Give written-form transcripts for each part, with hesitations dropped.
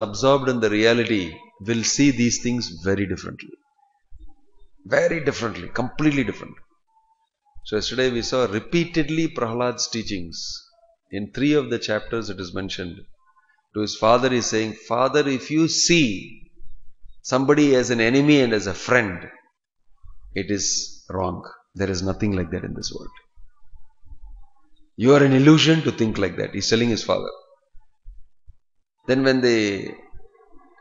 absorbed in the reality will see these things very differently. Very differently, completely different. So yesterday we saw repeatedly Prahlad's teachings. In 3 of the chapters it is mentioned. To his father he is saying, Father, if you see somebody as an enemy and as a friend, it is wrong. There is nothing like that in this world. You are an illusion to think like that. He is telling his father. Then when the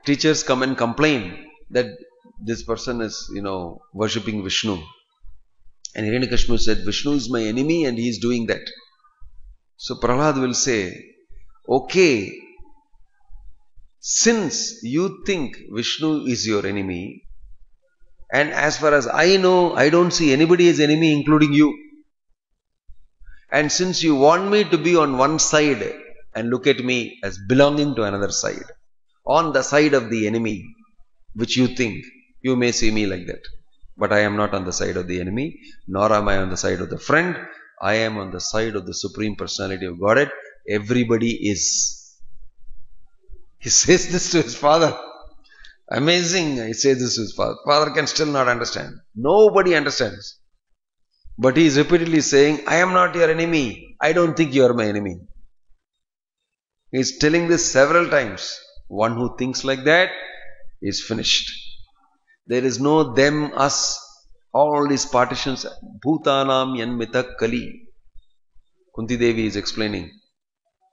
teachers come and complain that this person is, worshipping Vishnu. And Hiranyakashipu said, Vishnu is my enemy and he is doing that. So Prahlad will say, okay, since you think Vishnu is your enemy, and as far as I know, I don't see anybody as enemy including you. And since you want me to be on one side and look at me as belonging to another side, on the side of the enemy, which you think, you may see me like that. But I am not on the side of the enemy, nor am I on the side of the friend. I am on the side of the Supreme Personality of Godhead. Everybody is. He says this to his father. Amazing. He says this to his father. Father can still not understand. Nobody understands. But he is repeatedly saying, I am not your enemy. I don't think you are my enemy. He is telling this several times. One who thinks like that is finished. There is no them, us, all these partitions. Bhutanam yanmita kali. Kunti Devi is explaining.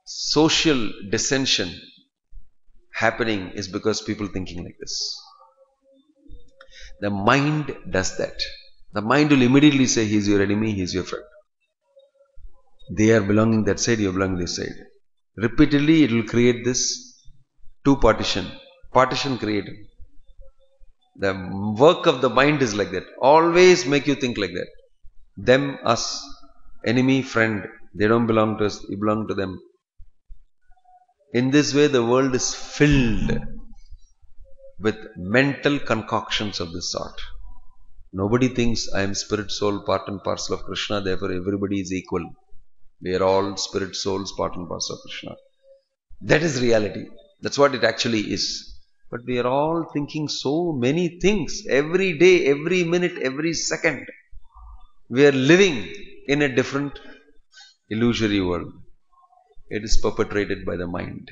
Social dissension happening is because people thinking like this. The mind does that. The mind will immediately say, he is your enemy, he is your friend. They are belonging that side, you are belonging this side. Repeatedly it will create this partition created. The work of the mind is like that. Always make you think like that. Them, us, enemy, friend. They don't belong to us, we belong to them. In this way the world is filled with mental concoctions of this sort. Nobody thinks I am spirit, soul, part and parcel of Krishna, therefore everybody is equal. We are all spirit, souls, part and parcel of Krishna. That is reality. That's what it actually is. But we are all thinking so many things every day, every minute, every second. We are living in a different illusory world. It is perpetrated by the mind.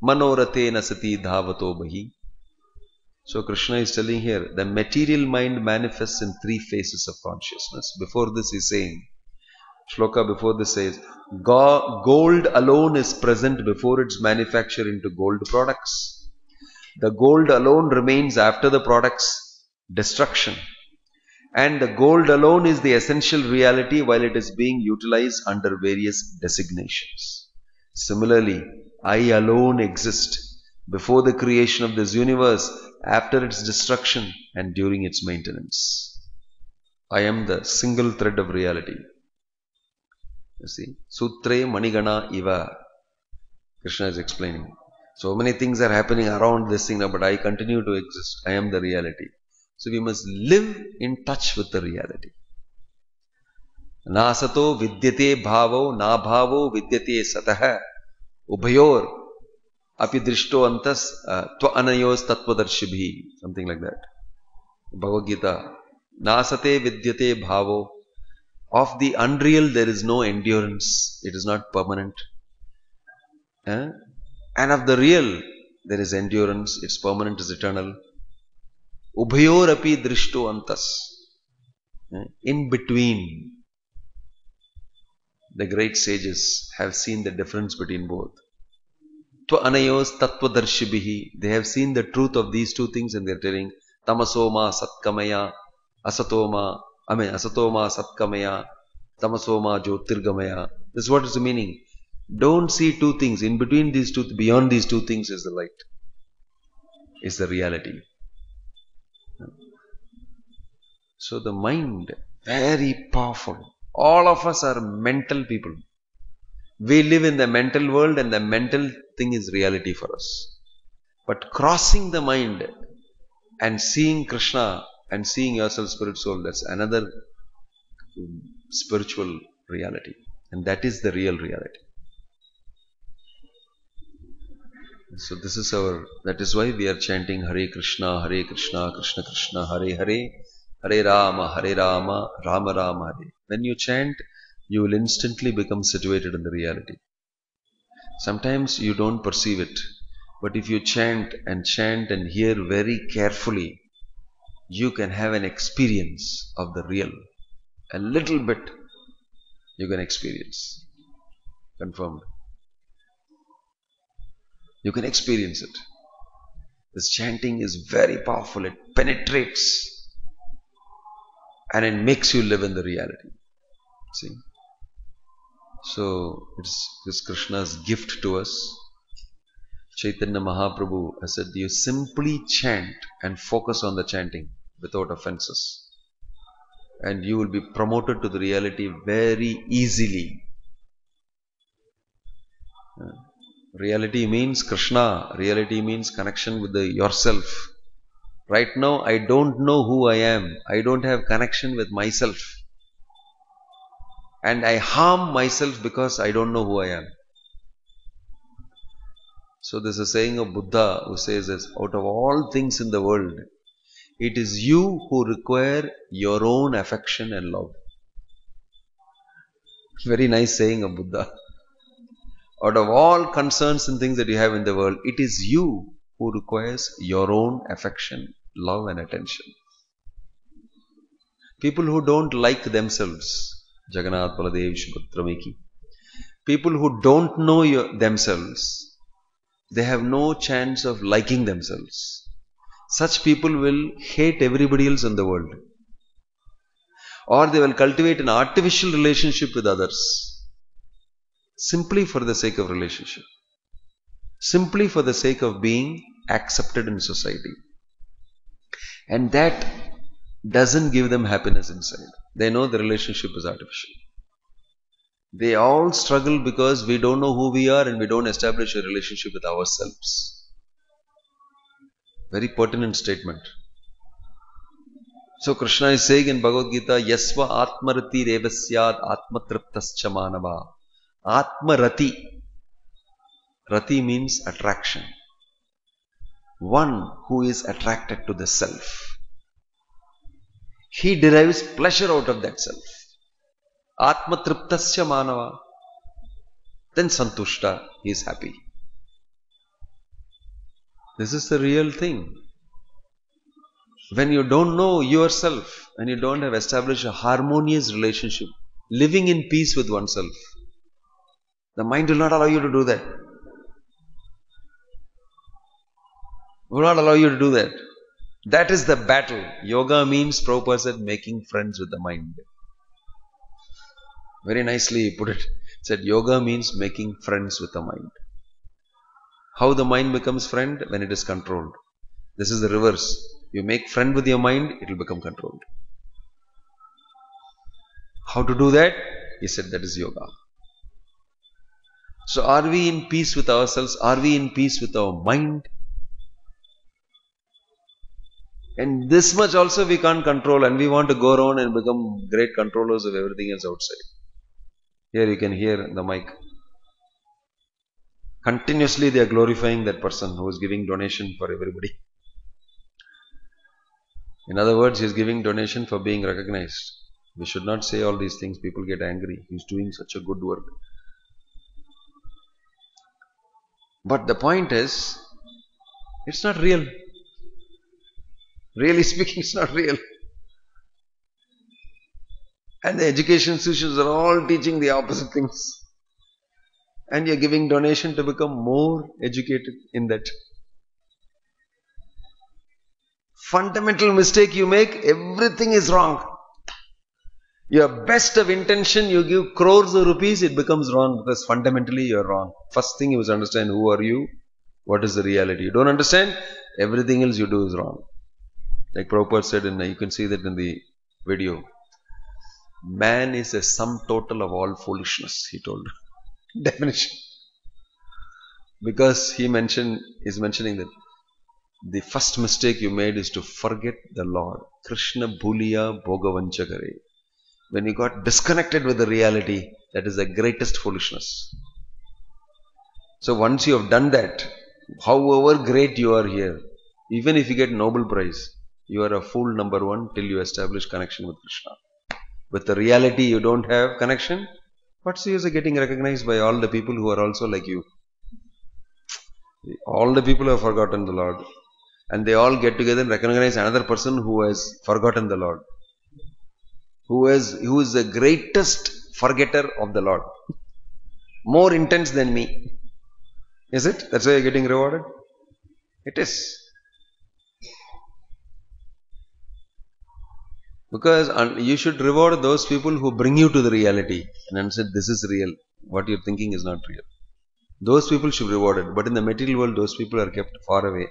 Manorate nasati dhavato bahi. So Krishna is telling here, the material mind manifests in 3 phases of consciousness. Before this he is saying, Shloka before this says, gold alone is present before its manufacture into gold products. The gold alone remains after the product's destruction. And the gold alone is the essential reality while it is being utilized under various designations. Similarly, I alone exist before the creation of this universe, after its destruction and during its maintenance. I am the single thread of reality. You see, Sutre Manigana Iva. Krishna is explaining. So many things are happening around this thing now, but I continue to exist. I am the reality. So we must live in touch with the reality. Nasato vidyate bhavo, na bhavo vidyate sataha, ubhayor api drishto antas tva anayos tattvadarshibhi. Something like that. Bhagavad Gita. Nasate vidyate bhavo. Of the unreal there is no endurance. It is not permanent. And of the real there is endurance. It's permanent, it's eternal. Ubhayor api drishto antas. In between. The great sages have seen the difference between both. Tva anayos tattvadarshibhi. They have seen the truth of these 2 things and they are telling tamasoma satkamaya asatoma satkamaya tamasoma jyotirgamaya. This is what is the meaning. Don't see 2 things. In between these 2, beyond these 2 things is the light. Is the reality. So the mind, very powerful. All of us are mental people. We live in the mental world and the mental thing is reality for us. But crossing the mind and seeing Krishna and seeing yourself spirit soul, that's another spiritual reality. And that is the real reality. So this is that is why we are chanting Hare Krishna, Krishna Krishna, Hare Hare, Hare Rama, Rama Rama, Hare. When you chant, you will instantly become situated in the reality. Sometimes you don't perceive it, but if you chant and hear very carefully, you can have an experience of the real. A little bit you can experience. Confirmed. You can experience it. This chanting is very powerful. It penetrates and it makes you live in the reality. See? So it's Krishna's gift to us. Chaitanya Mahaprabhu has said, you simply chant and focus on the chanting without offenses. And you will be promoted to the reality very easily. Reality means Krishna. Reality means connection with yourself. Right now, I don't know who I am. I don't have connection with myself. And I harm myself because I don't know who I am. So there's a saying of Buddha who says this, out of all things in the world, it is you who require your own affection and love. Very nice saying of Buddha. Out of all concerns and things that you have in the world, it is you who requires your own affection, love and attention. People who don't like themselves, Jagannath, Baladev, Subhadramiki, people who don't know themselves, they have no chance of liking themselves. Such people will hate everybody else in the world. Or they will cultivate an artificial relationship with others. Simply for the sake of relationship. Simply for the sake of being accepted in society. And that doesn't give them happiness inside. They know the relationship is artificial. They all struggle because we don't know who we are and we don't establish a relationship with ourselves. Very pertinent statement. So Krishna is saying in Bhagavad Gita, Yasva Atmarati Revasyad Atmatriptascha Manava. Atmarati. Rati means attraction. One who is attracted to the self. He derives pleasure out of that self. Atmatriptasya manava. Then santushta, he is happy. This is the real thing. When you don't know yourself and you don't have established a harmonious relationship, living in peace with oneself, the mind will not allow you to do that. Will not allow you to do that. That is the battle. Yoga means, Prabhupada said, making friends with the mind. Very nicely he put it. He said, yoga means making friends with the mind. How the mind becomes friend? When it is controlled. This is the reverse. You make friend with your mind, it will become controlled. How to do that? He said, that is yoga. So are we in peace with ourselves? Are we in peace with our mind? And this much also we can't control, and we want to go around and become great controllers of everything else outside. Here you can hear the mic. Continuously they are glorifying that person who is giving donation for everybody. In other words, he is giving donation for being recognized. We should not say all these things. People get angry. He is doing such a good work. But the point is, it's not real. Really speaking, it's not real. And the education institutions are all teaching the opposite things. And you're giving donation to become more educated in that. Fundamental mistake you make, everything is wrong. Your best of intention, you give crores of rupees, it becomes wrong because fundamentally you're wrong. First thing you must understand, who are you? What is the reality? You don't understand, everything else you do is wrong. Like Prabhupada said, you can see that in the video. Man is a sum total of all foolishness, he told. Definition. Because he is mentioning that the first mistake you made is to forget the Lord. Krishna bhuliya bhogavanchakare. When you got disconnected with the reality, that is the greatest foolishness. So once you have done that, However great you are here, even if you get Nobel Prize, you are a fool number one till you establish connection with Krishna. With the reality you don't have connection, what's the use of getting recognized by all the people who are also like you? All the people have forgotten the Lord. And they all get together and recognize another person who has forgotten the Lord. Who is the greatest forgetter of the Lord. More intense than me. Is it? That's why you're getting rewarded? It is. Because you should reward those people who bring you to the reality and said, this is real. What you're thinking is not real. Those people should be rewarded. But in the material world, those people are kept far away.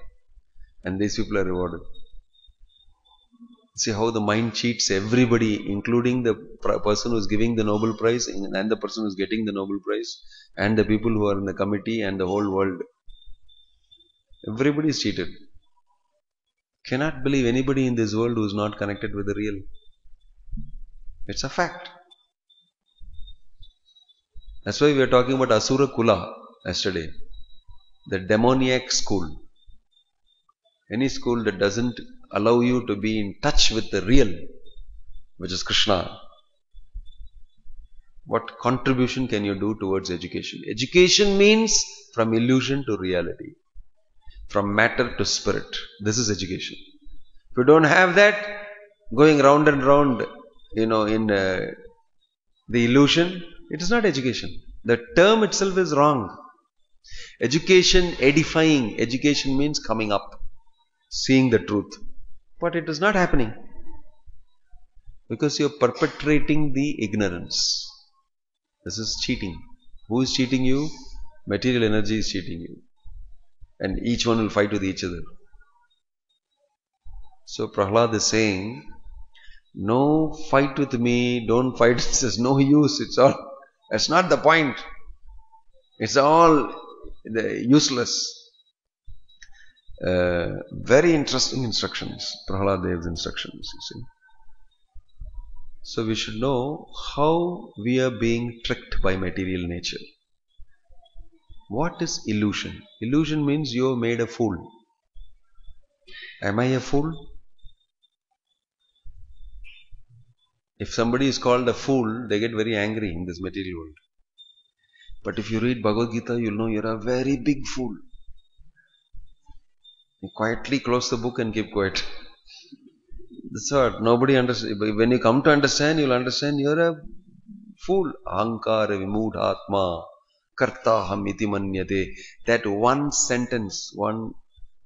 And these people are rewarded. See how the mind cheats everybody, including the person who is giving the Nobel Prize and the person who is getting the Nobel Prize and the people who are in the committee and the whole world. Everybody is cheated. Cannot believe anybody in this world who is not connected with the real. It's a fact. That's why we are talking about Asura Kula yesterday. The demoniac school. Any school that doesn't allow you to be in touch with the real, which is Krishna. What contribution can you do towards education? Education means from illusion to reality. From matter to spirit. This is education. If you don't have that, going round and round, in the illusion, it is not education. The term itself is wrong. Education, edifying. Education means coming up, seeing the truth. But it is not happening. Because you are perpetrating the ignorance. This is cheating. Who is cheating you? Material energy is cheating you. And each one will fight with each other. So Prahlad is saying, no fight with me, don't fight, it's no use, that's not the point. It's all useless. Very interesting instructions, Prahlad Dev's instructions, you see. So we should know how we are being tricked by material nature. What is illusion? Illusion means you are made a fool. Am I a fool? If somebody is called a fool, they get very angry in this material world. But if you read Bhagavad Gita, you'll know you're a very big fool. You quietly close the book and keep quiet. That's what nobody understands. When you come to understand, you'll understand you're a fool. Ahankara vimudhatma karta ham iti manyate. That one sentence, one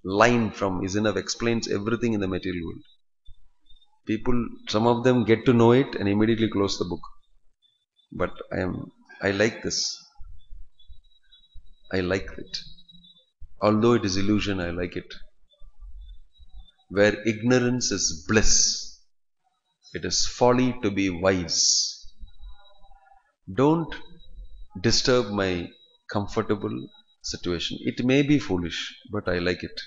line from is enough, explains everything in the material world. People, some of them get to know it and immediately close the book. But I like this. I like it. Although it is illusion, I like it. Where ignorance is bliss, it is folly to be wise. Don't disturb my comfortable situation. It may be foolish, but I like it.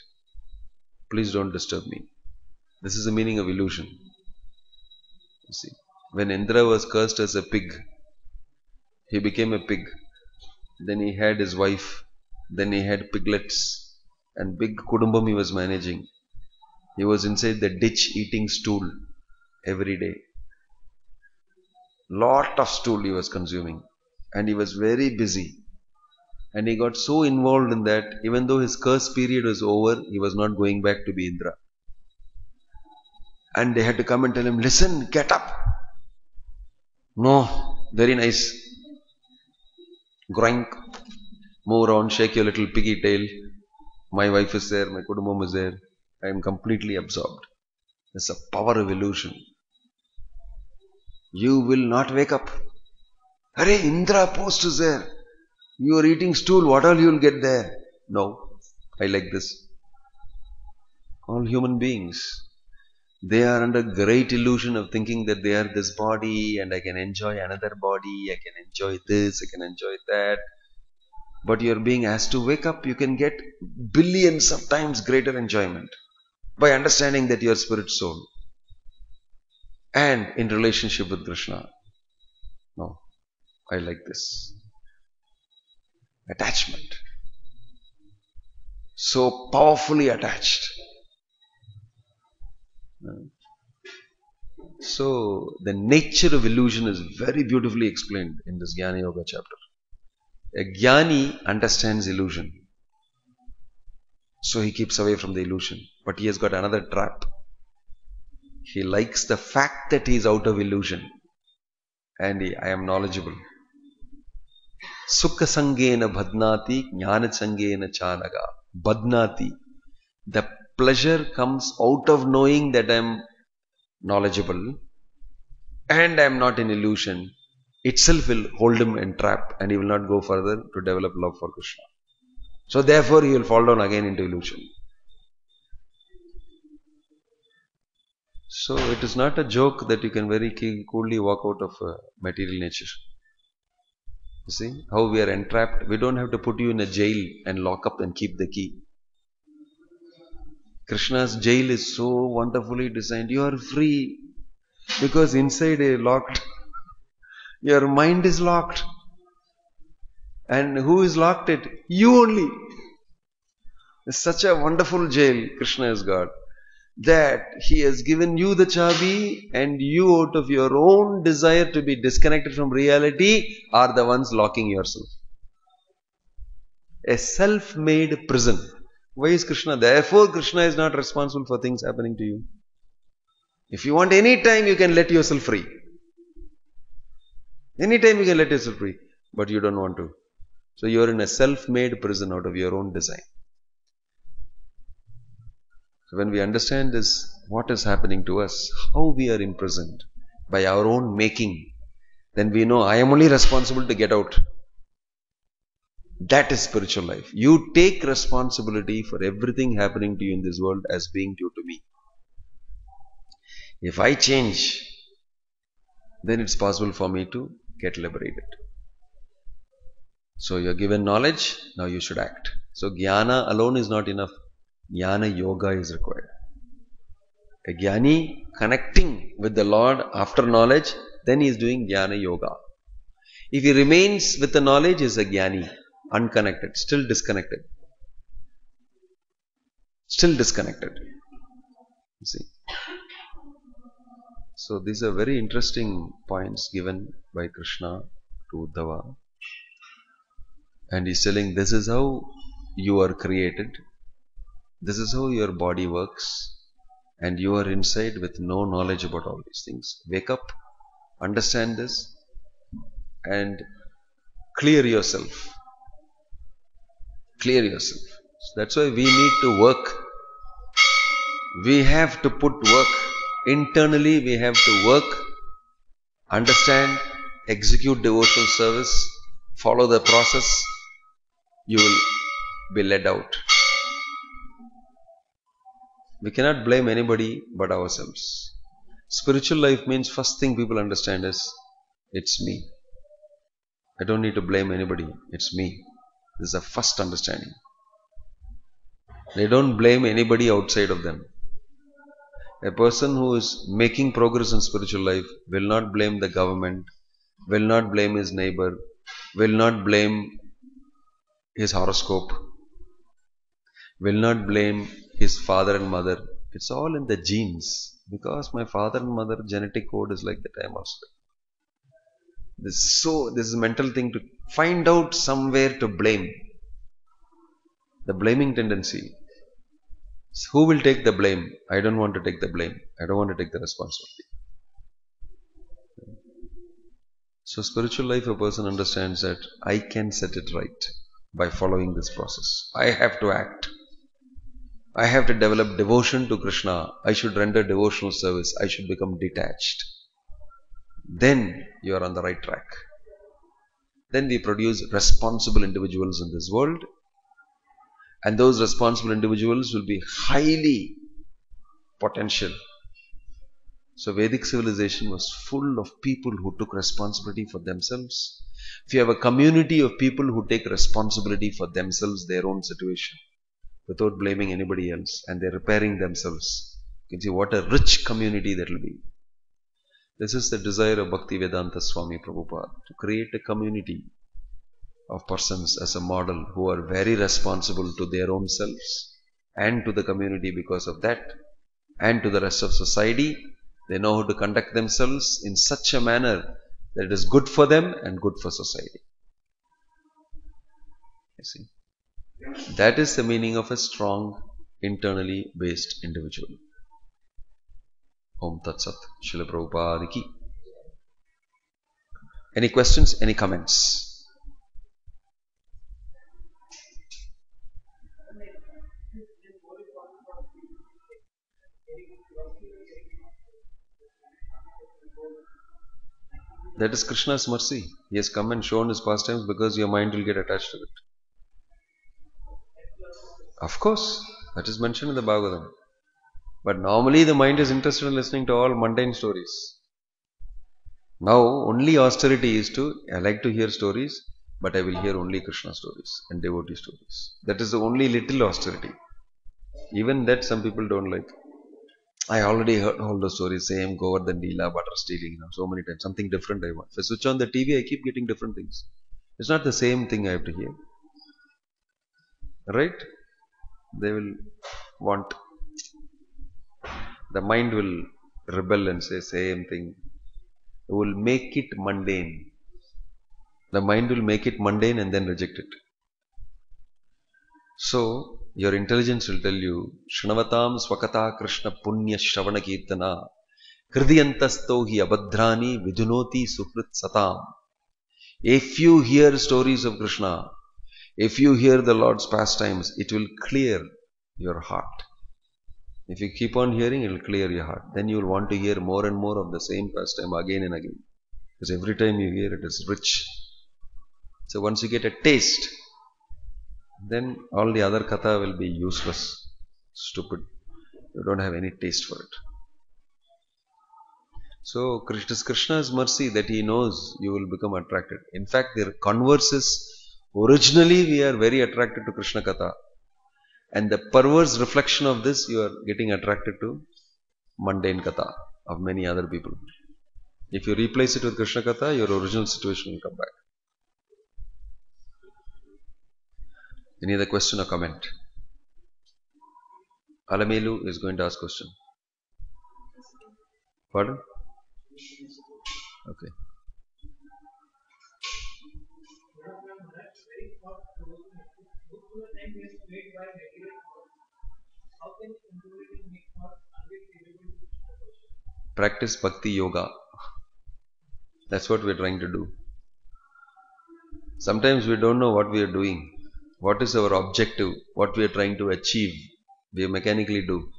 Please don't disturb me. This is the meaning of illusion. You see, when Indra was cursed as a pig, he became a pig. Then he had his wife. Then he had piglets. And big kudumbam he was managing. He was inside the ditch eating stool every day. Lot of stool he was consuming. And he was very busy. And he got so involved in that, even though his curse period was over, he was not going back to be Indra. And they had to come and tell him, listen, get up. No, very nice. Groink, move around, shake your little piggy tail. My wife is there, my kudumbam is there. I am completely absorbed. It's a power of illusion. You will not wake up. Hare, Indra post is there. You are eating stool, what all you will get there? No, I like this. All human beings, they are under great illusion of thinking that they are this body and I can enjoy another body, I can enjoy this, I can enjoy that. But you are being asked to wake up, you can get billions of times greater enjoyment by understanding that you are spirit soul and in relationship with Krishna. No, I like this. Attachment. so powerfully attached. So the nature of illusion is very beautifully explained in this Jnana Yoga chapter. A Jnani understands illusion, so he keeps away from the illusion. But he has got another trap. He likes the fact that he is out of illusion, and I am knowledgeable. Sukha sangena bhadnati, jnana sangena chanaga. Bhadnati. The pleasure comes out of knowing that I am knowledgeable and I am not in illusion. Itself will hold him entrapped, and he will not go further to develop love for Krishna. So therefore he will fall down again into illusion. So it is not a joke that you can very coolly walk out of material nature. You see how we are entrapped. We don't have to put you in a jail and lock up and keep the key. Krishna's jail is so wonderfully designed. You are free because inside is locked. Your mind is locked. And who is locked it? You only. It's such a wonderful jail Krishna has got, that he has given you the chabi, and you, out of your own desire to be disconnected from reality, are the ones locking yourself. A self-made prison. Why is Krishna? Therefore Krishna is not responsible for things happening to you. If you want, any time you can let yourself free. Anytime you can let yourself free. But you don't want to. So you are in a self-made prison out of your own design. So when we understand this, what is happening to us, how we are imprisoned by our own making, then we know I am only responsible to get out. That is spiritual life. You take responsibility for everything happening to you in this world as being due to me. If I change, then it's possible for me to get liberated. So you are given knowledge, now you should act. So jnana alone is not enough. Jnana yoga is required. A jnani connecting with the Lord after knowledge, then he is doing jnana yoga. If he remains with the knowledge, he is a jnani, unconnected, still disconnected. Still disconnected. You see. So these are very interesting points given by Krishna to Uddhava. And he's telling, this is how you are created. This is how your body works. And you are inside with no knowledge about all these things. Wake up, understand this, and clear yourself. Clear yourself. So that's why we need to work. We have to put work. Internally we have to work, understand, execute devotional service, follow the process. You will be led out. We cannot blame anybody but ourselves. Spiritual life means first thing people understand is, it's me. I don't need to blame anybody. It's me. This is the first understanding. They don't blame anybody outside of them. A person who is making progress in spiritual life will not blame the government, will not blame his neighbor, will not blame his horoscope, will not blame his father and mother. It's all in the genes. Because my father and mother genetic code is like that, I am also. This is a mental thing to find out somewhere to blame. The blaming tendency. So who will take the blame? I don't want to take the blame. I don't want to take the responsibility. So spiritual life, a person understands that I can set it right by following this process. I have to act. I have to develop devotion to Krishna. I should render devotional service. I should become detached. Then you are on the right track. Then we produce responsible individuals in this world. And those responsible individuals will be highly potential. So Vedic civilization was full of people who took responsibility for themselves. If you have a community of people who take responsibility for themselves, their own situation, without blaming anybody else, and they're repairing themselves, you can see what a rich community that will be. This is the desire of Bhakti Vedanta Swami Prabhupada, to create a community of persons as a model who are very responsible to their own selves and to the community because of that, and to the rest of society. They know how to conduct themselves in such a manner that it is good for them and good for society. You see, that is the meaning of a strong, internally based individual. Om Tat Sat. Srila Prabhupada ki. Any questions? Any comments? That is Krishna's mercy. He has come and shown his pastimes because your mind will get attached to it. Of course, that is mentioned in the Bhagavatam. But normally the mind is interested in listening to all mundane stories. Now only austerity is I like to hear stories, but I will hear only Krishna stories and devotee stories. That is the only little austerity. Even that some people don't like. I already heard all the stories, same Govardhan Leela, butter stealing, so many times. Something different I want. If I switch on the TV, I keep getting different things. It's not the same thing I have to hear. Right? They will want. The mind will rebel and say same thing. It will make it mundane. The mind will make it mundane and then reject it. So, your intelligence will tell you, Shnavatam Swakata Krishna Punya Shravana Kirtana Hridiyantasto hi abhadrani vidunoti sukrit satam. If you hear stories of Krishna, if you hear the Lord's pastimes, it will clear your heart. If you keep on hearing, it will clear your heart. Then you will want to hear more and more of the same pastime again and again. Because every time you hear it is rich. So once you get a taste, then all the other katha will be useless, stupid. You don't have any taste for it. So it is Krishna's mercy that he knows you will become attracted. In fact, the converse is, originally we are very attracted to Krishna katha. And the perverse reflection of this, you are getting attracted to mundane katha of many other people. If you replace it with Krishna katha, your original situation will come back. Any other question or comment? Alamelu is going to ask question. Pardon? Okay. Practice bhakti yoga. That's what we're trying to do. Sometimes we don't know what we are doing. What is our objective? What we are trying to achieve? We mechanically do.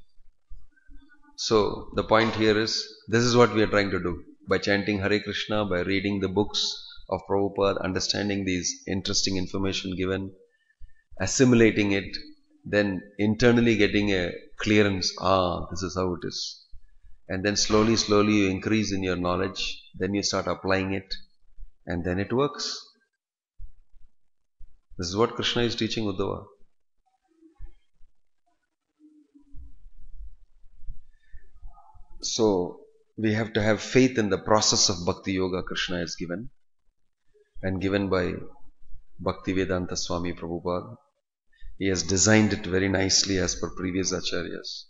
So the point here is, this is what we are trying to do. By chanting Hare Krishna, by reading the books of Prabhupada, understanding these interesting information given, assimilating it, then internally getting a clearance, this is how it is. And then slowly you increase in your knowledge, then you start applying it, and then it works. This is what Krishna is teaching Uddhava. So, we have to have faith in the process of Bhakti Yoga Krishna has given, and given by Bhaktivedanta Swami Prabhupada. He has designed it very nicely as per previous acharyas.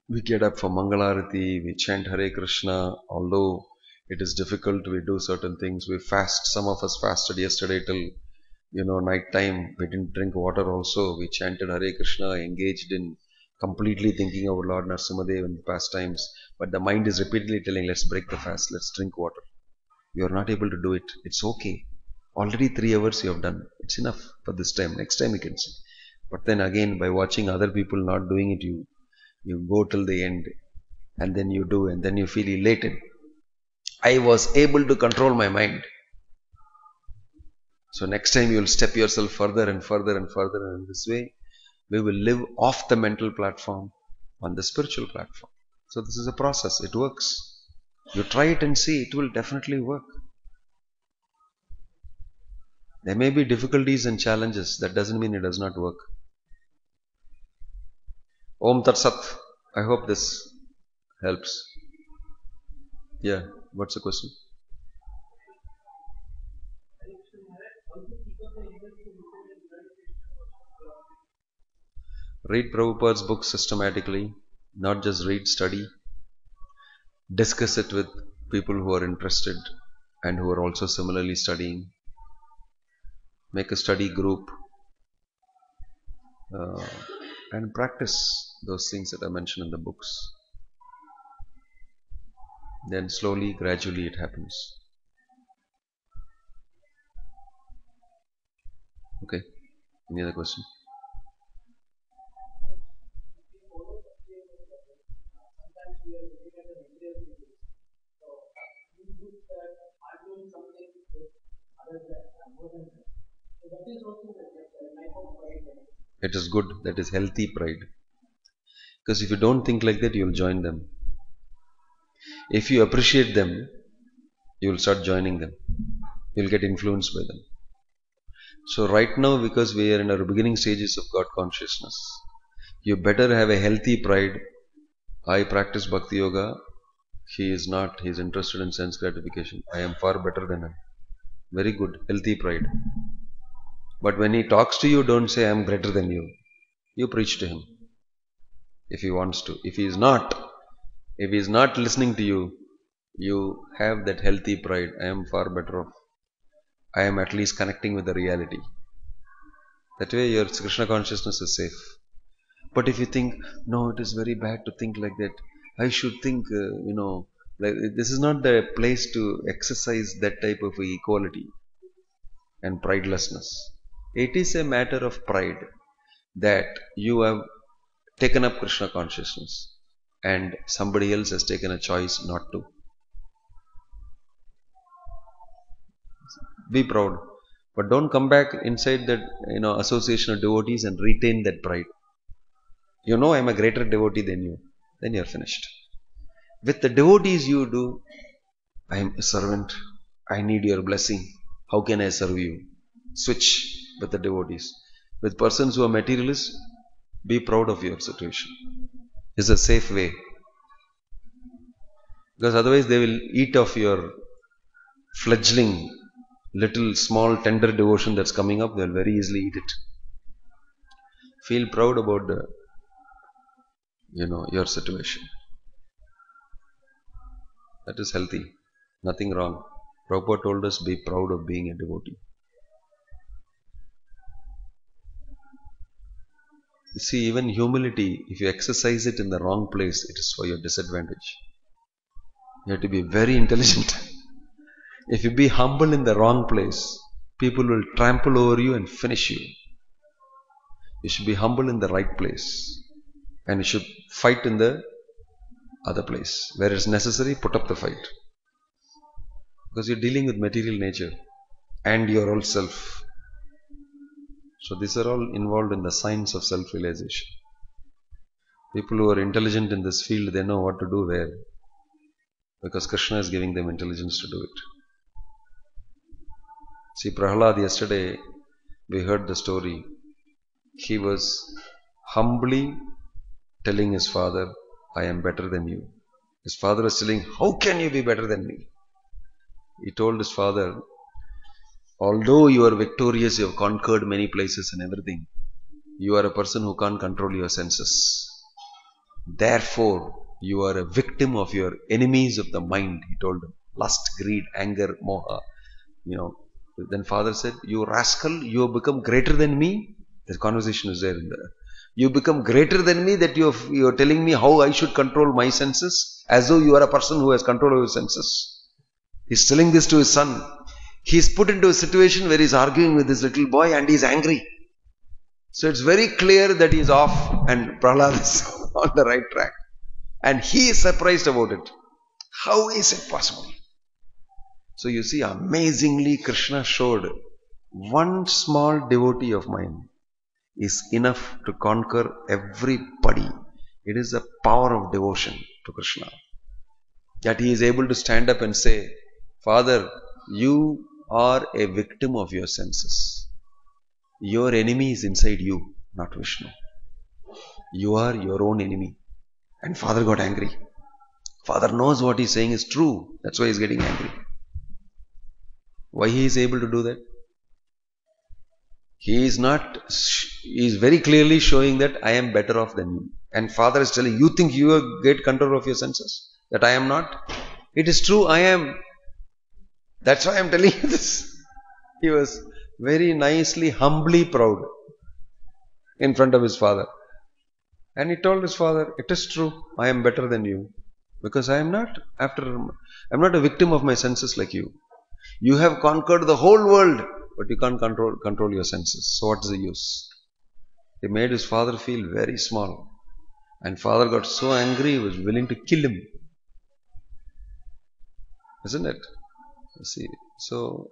We get up for Mangalarati, we chant Hare Krishna, although it is difficult, we do certain things. We fast, some of us fasted yesterday till, night time. We didn't drink water also. We chanted Hare Krishna, engaged in completely thinking of Lord Narasimhadev in the past times. But the mind is repeatedly telling, let's break the fast, let's drink water. You are not able to do it. It's okay. Already 3 hours you have done. It's enough for this time. Next time you can see. But then again, by watching other people not doing it, you go till the end, and then you do, and then you feel elated. I was able to control my mind. So next time you will step yourself further and further and further, and in this way we will live off the mental platform on the spiritual platform. So this is a process. It works. You try it and see. It will definitely work. There may be difficulties and challenges. That doesn't mean it does not work. Om Tat Sat. I hope this helps. Yeah. What's the question? Read Prabhupada's books systematically, not just read, study. Discuss it with people who are interested and who are also similarly studying. Make a study group uh, and practice those things that are mentioned in the books. Then slowly, gradually it happens. Okay. Any other question? It is good. That is healthy pride. Because if you don't think like that, you will join them. If you appreciate them, you will start joining them. You will get influenced by them. So right now, because we are in our beginning stages of God consciousness, you better have a healthy pride. I practice Bhakti Yoga. He is not. He is interested in sense gratification. I am far better than him. Very good. Healthy pride. But when he talks to you, don't say I am greater than you. You preach to him. If he wants to. If he is not listening to you, you have that healthy pride. I am far better off. I am at least connecting with the reality. That way your Krishna consciousness is safe. But if you think, no, it is very bad to think like that, I should think, like this is not the place to exercise that type of equality and pridelessness. It is a matter of pride that you have taken up Krishna consciousness and somebody else has taken a choice not to. Be proud. But don't come back inside that association of devotees and retain that pride. You know I am a greater devotee than you. Then you are finished. With the devotees you do, I am a servant. I need your blessing. How can I serve you? Switch with the devotees. With persons who are materialists, be proud of your situation. It's a safe way. Because otherwise they will eat off your fledgling, little small tender devotion that's coming up. They'll very easily eat it. Feel proud about your situation. That is healthy. Nothing wrong. Prabhupada told us be proud of being a devotee. You see, even humility, if you exercise it in the wrong place, it is for your disadvantage. You have to be very intelligent. If you be humble in the wrong place, people will trample over you and finish you. You should be humble in the right place. And you should fight in the other place. Where it's necessary, put up the fight. Because you're dealing with material nature and your own self. So these are all involved in the science of self-realization. People who are intelligent in this field, they know what to do where. Because Krishna is giving them intelligence to do it. See, Prahlad, yesterday we heard the story. He was humbly telling his father, I am better than you. His father was telling, how can you be better than me? He told his father, although you are victorious, you have conquered many places and everything, you are a person who can't control your senses. Therefore, you are a victim of your enemies of the mind, he told him. Lust, greed, anger, moha. Then father said, you rascal, you have become greater than me. The conversation is there in there. You become greater than me that you are telling me how I should control my senses, as though you are a person who has control over his senses. He's telling this to his son. He's put into a situation where he's arguing with this little boy and he's angry. So it's very clear that he's off and Prahlad is on the right track. And he is surprised about it. How is it possible? So you see, amazingly Krishna showed one small devotee of mine is enough to conquer everybody. It is the power of devotion to Krishna. That he is able to stand up and say, Father, you are a victim of your senses. Your enemy is inside you, not Vishnu. You are your own enemy. And Father got angry. Father knows what he's saying is true. That's why he's getting angry. Why he is able to do that? He is not, he is very clearly showing that I am better off than you. And Father is telling, you think you get control of your senses? That I am not? It is true, I am. That's why I am telling you this. He was very nicely, humbly proud in front of his father. And he told his father, it is true, I am better than you. Because I am not a victim of my senses like you. You have conquered the whole world, but you can't control your senses. So what is the use? He made his father feel very small. And father got so angry, he was willing to kill him. Isn't it? You see, so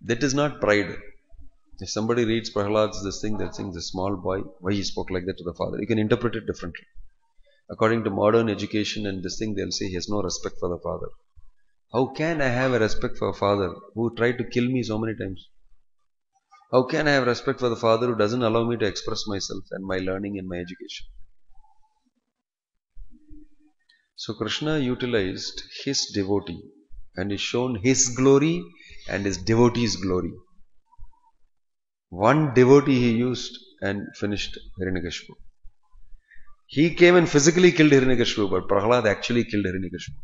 that is not pride. If somebody reads Prahlad's this thing, that thing, the small boy, why he spoke like that to the father, you can interpret it differently. According to modern education and this thing, they'll say he has no respect for the father. How can I have a respect for a father who tried to kill me so many times? How can I have respect for the father who doesn't allow me to express myself and my learning and my education? So Krishna utilized his devotee and is shown his glory and his devotee's glory. One devotee he used and finished Hiranyakashipu. He came and physically killed Hiranyakashipu, but Prahlad actually killed Hiranyakashipu.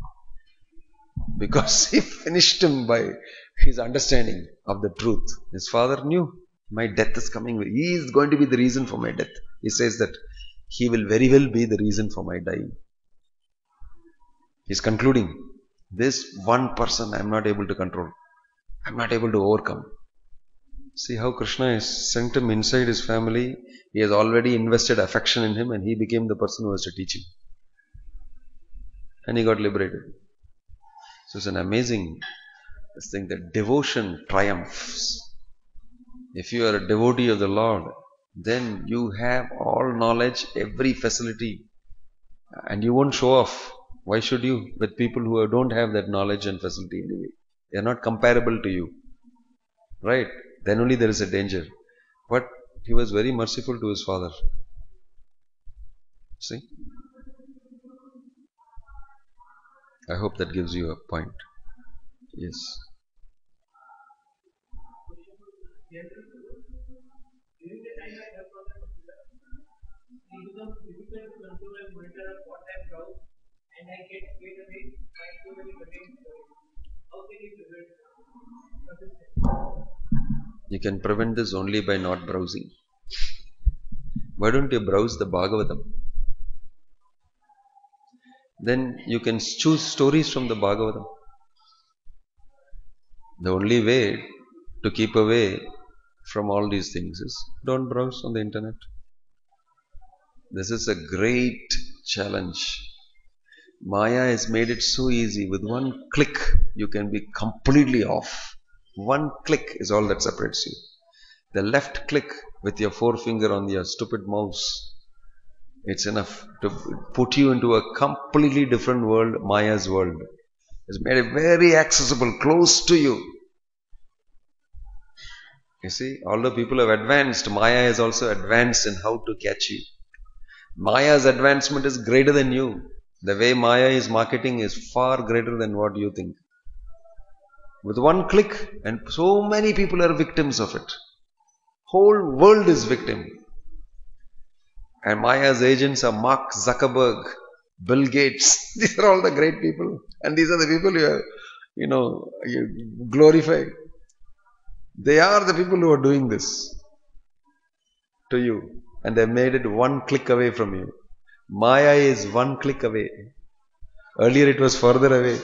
Because he finished him by his understanding of the truth. His father knew, my death is coming. He is going to be the reason for my death. He says that he will very well be the reason for my dying. He is concluding, this one person I am not able to control. I am not able to overcome. See how Krishna has sent him inside his family. He has already invested affection in him and he became the person who has to teach him. And he got liberated. So it's an amazing thing that devotion triumphs. If you are a devotee of the Lord, then you have all knowledge, every facility, and you won't show off. Why should you? With people who don't have that knowledge and facility anyway. They are not comparable to you. Right? Then only there is a danger. But he was very merciful to his father. See? I hope that gives you a point. Yes. During the time I have on the computer, it becomes difficult to control and monitor what I browse, and I get away by so many content storage. How can you prevent persistence? You can prevent this only by not browsing. Why don't you browse the Bhagavatam? Then you can choose stories from the Bhagavatam. The only way to keep away from all these things is don't browse on the internet. This is a great challenge. Maya has made it so easy. With one click, you can be completely off. One click is all that separates you. The left click with your forefinger on your stupid mouse, it's enough to put you into a completely different world, Maya's world. It's made it very accessible, close to you. You see, although people have advanced, Maya has also advanced in how to catch you. Maya's advancement is greater than you. The way Maya is marketing is far greater than what you think. With one click, and so many people are victims of it. Whole world is victim. And Maya's agents are Mark Zuckerberg, Bill Gates. These are all the great people. And these are the people you glorify. They are the people who are doing this to you. And they made it one click away from you. Maya is one click away. Earlier it was further away.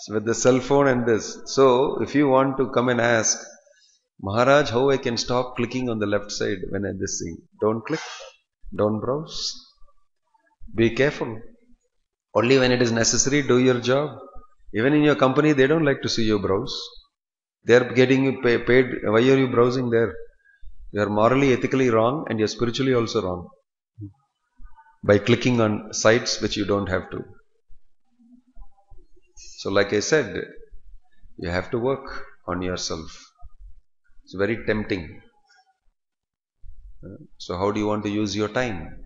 So with the cell phone and this. So if you want to come and ask, Maharaj, how I can stop clicking on the left side when I this thing? Don't click. Don't browse. Be careful. Only when it is necessary, do your job. Even in your company, they don't like to see you browse. They are getting you paid. Why are you browsing there? You are morally, ethically wrong and you are spiritually also wrong. By clicking on sites which you don't have to. So like I said, you have to work on yourself. It's very tempting. So how do you want to use your time?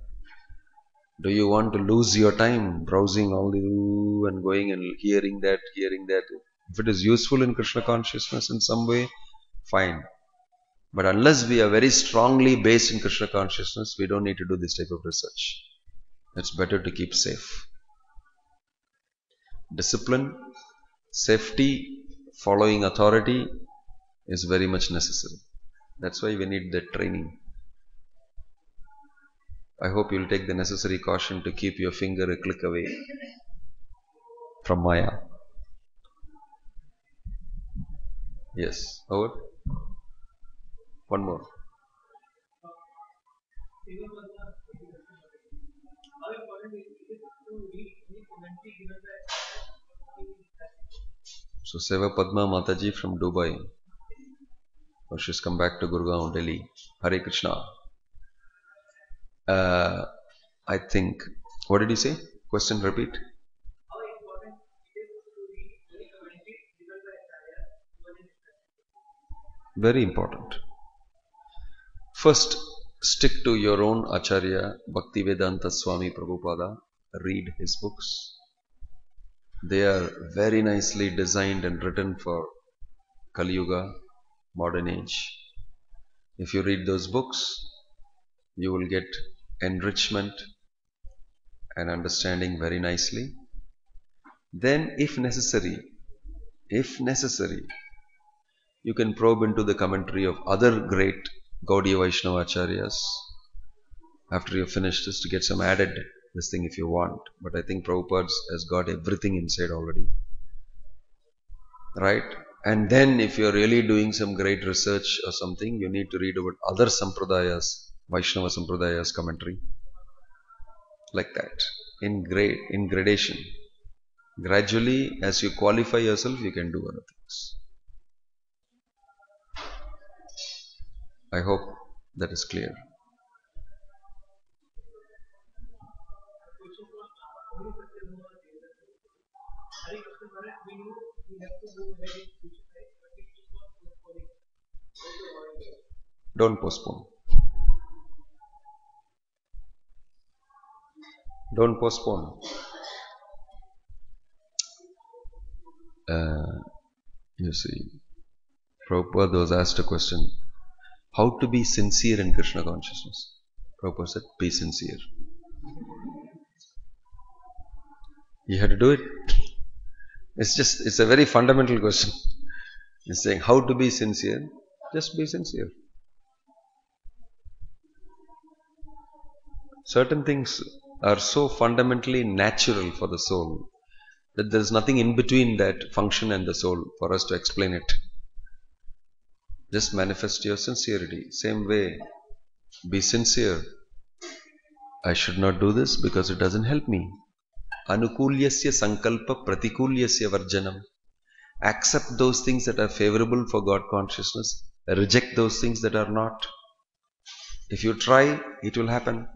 Do you want to lose your time browsing all the and going and hearing that? If it is useful in Krishna consciousness in some way, fine. But unless we are very strongly based in Krishna consciousness, we don't need to do this type of research. It's better to keep safe. Discipline, safety, following authority is very much necessary. That's why we need that training. I hope you'll take the necessary caution to keep your finger a click away from Maya. Yes, over. One more. So Seva Padma Mataji from Dubai. Or she's come back to Gurgaon, Delhi. Hare Krishna. I think, what did you say? Question repeat. How important it is to read any commentary given by Acharya even in discussion? Very important. First, stick to your own Acharya, Bhaktivedanta Swami Prabhupada. Read his books. They are very nicely designed and written for Kali Yuga, modern age. If you read those books, you will get enrichment and understanding very nicely. Then, if necessary, you can probe into the commentary of other great Gaudiya Vaishnava Acharyas after you finish this to get some added this thing if you want. But I think Prabhupada has got everything inside already. Right? And then if you're really doing some great research or something, you need to read about other Sampradayas, Vaishnava Sampradayas commentary. Like that. In gradation. Gradually, as you qualify yourself, you can do other things. I hope that is clear. Don't postpone. Don't postpone. You see, Prabhupada was asked a question, how to be sincere in Krishna consciousness? Prabhupada said, be sincere. You had to do it. It's a very fundamental question. He's saying, how to be sincere? Just be sincere. Certain things are so fundamentally natural for the soul that there is nothing in between that function and the soul for us to explain it. Just manifest your sincerity. Same way, be sincere. I should not do this because it doesn't help me. Anukulyasya sankalpa pratikulyasya varjanam. Accept those things that are favorable for God consciousness. Reject those things that are not. If you try, it will happen.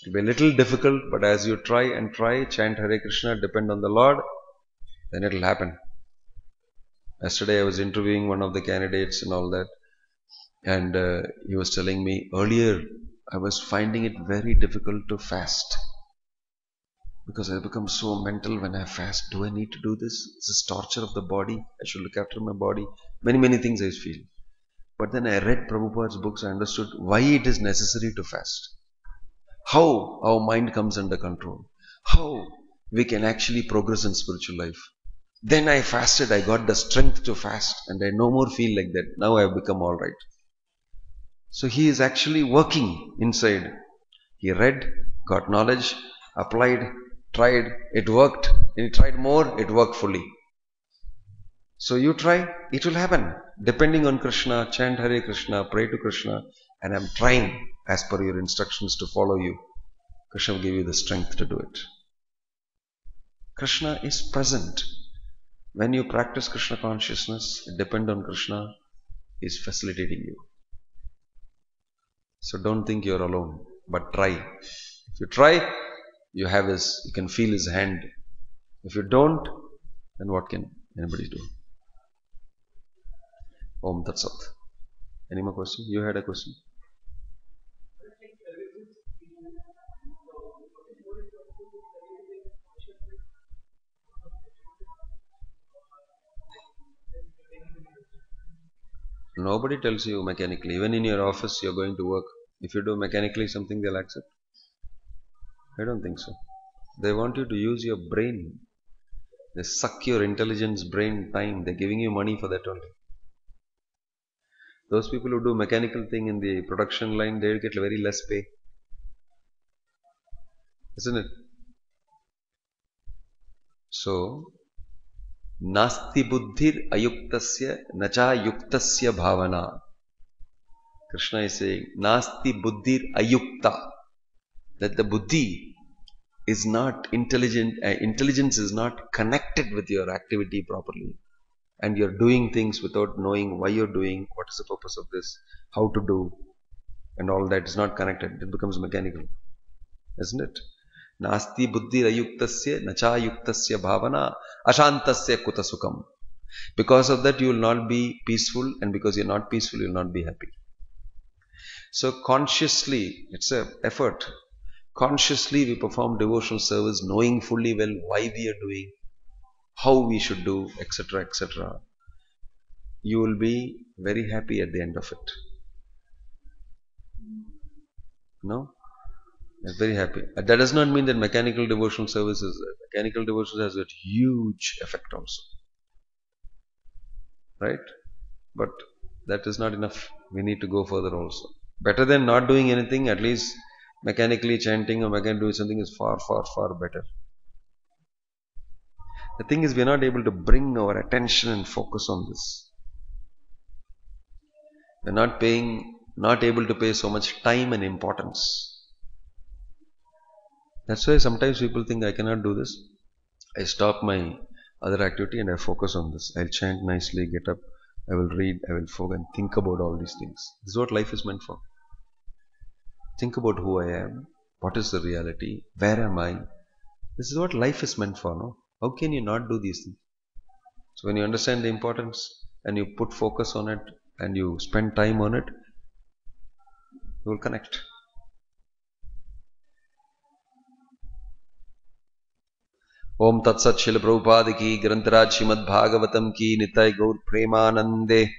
It will be a little difficult, but as you try and try, chant Hare Krishna, depend on the Lord, then it will happen. Yesterday I was interviewing one of the candidates and all that, and he was telling me, earlier I was finding it very difficult to fast because I become so mental when I fast. Do I need to do this? This is torture of the body. I should look after my body. Many things I feel. But then I read Prabhupada's books, I understood why it is necessary to fast. How our mind comes under control. How we can actually progress in spiritual life. Then I fasted, I got the strength to fast, and I no more feel like that. Now I have become alright. So he is actually working inside. He read, got knowledge, applied, tried, it worked. He tried more, it worked fully. So you try, it will happen. Depending on Krishna, chant Hare Krishna, pray to Krishna, and I'm trying as per your instructions to follow you. Krishna will give you the strength to do it. Krishna is present. When you practice Krishna consciousness, depend on Krishna, He is facilitating you. So don't think you're alone, but try. If you try, you can feel His hand. If you don't, then what can anybody do? Om Tat Sat. Any more question? You had a question? Nobody tells you mechanically. Even in your office, you're going to work. If you do mechanically something, they'll accept. I don't think so. They want you to use your brain. They suck your intelligence, brain, time. They're giving you money for that only. Those people who do mechanical thing in the production line, they'll get very less pay. Isn't it? So, nasti buddhir ayuktasya nacha yuktasya bhavana. Krishna is saying, nasti buddhir ayukta. That the buddhi is not intelligent, intelligence is not connected with your activity properly. And you're doing things without knowing why you're doing, what is the purpose of this, how to do, and all that is not connected. It becomes mechanical. Isn't it? Nasti buddhi ayuktasya nacha yuktasya bhavana ashantasya kuta sukham. Because of that you will not be peaceful, and because you're not peaceful you will not be happy. So consciously, it's an effort. Consciously we perform devotional service knowing fully well why we are doing, how we should do, etc., etc. You will be very happy at the end of it. No? You're very happy. That does not mean that mechanical devotional service is mechanical devotion has a huge effect also. Right? But that is not enough. We need to go further also. Better than not doing anything, at least mechanically chanting or mechanically doing something is far, far, far better. The thing is, we are not able to bring our attention and focus on this. We are not able to pay so much time and importance. That's why sometimes people think I cannot do this. I stop my other activity and I focus on this. I'll chant nicely, get up, I will read, I will focus and think about all these things. This is what life is meant for. Think about who I am, what is the reality, where am I? This is what life is meant for, no? How can you not do these things? So when you understand the importance and you put focus on it and you spend time on it, you will connect. Om Tat Sat Srila Prabhupada ki, Grantaraj Srimad Bhagavatam ki, Nitai Gaur Premanande.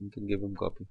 You can give him copy.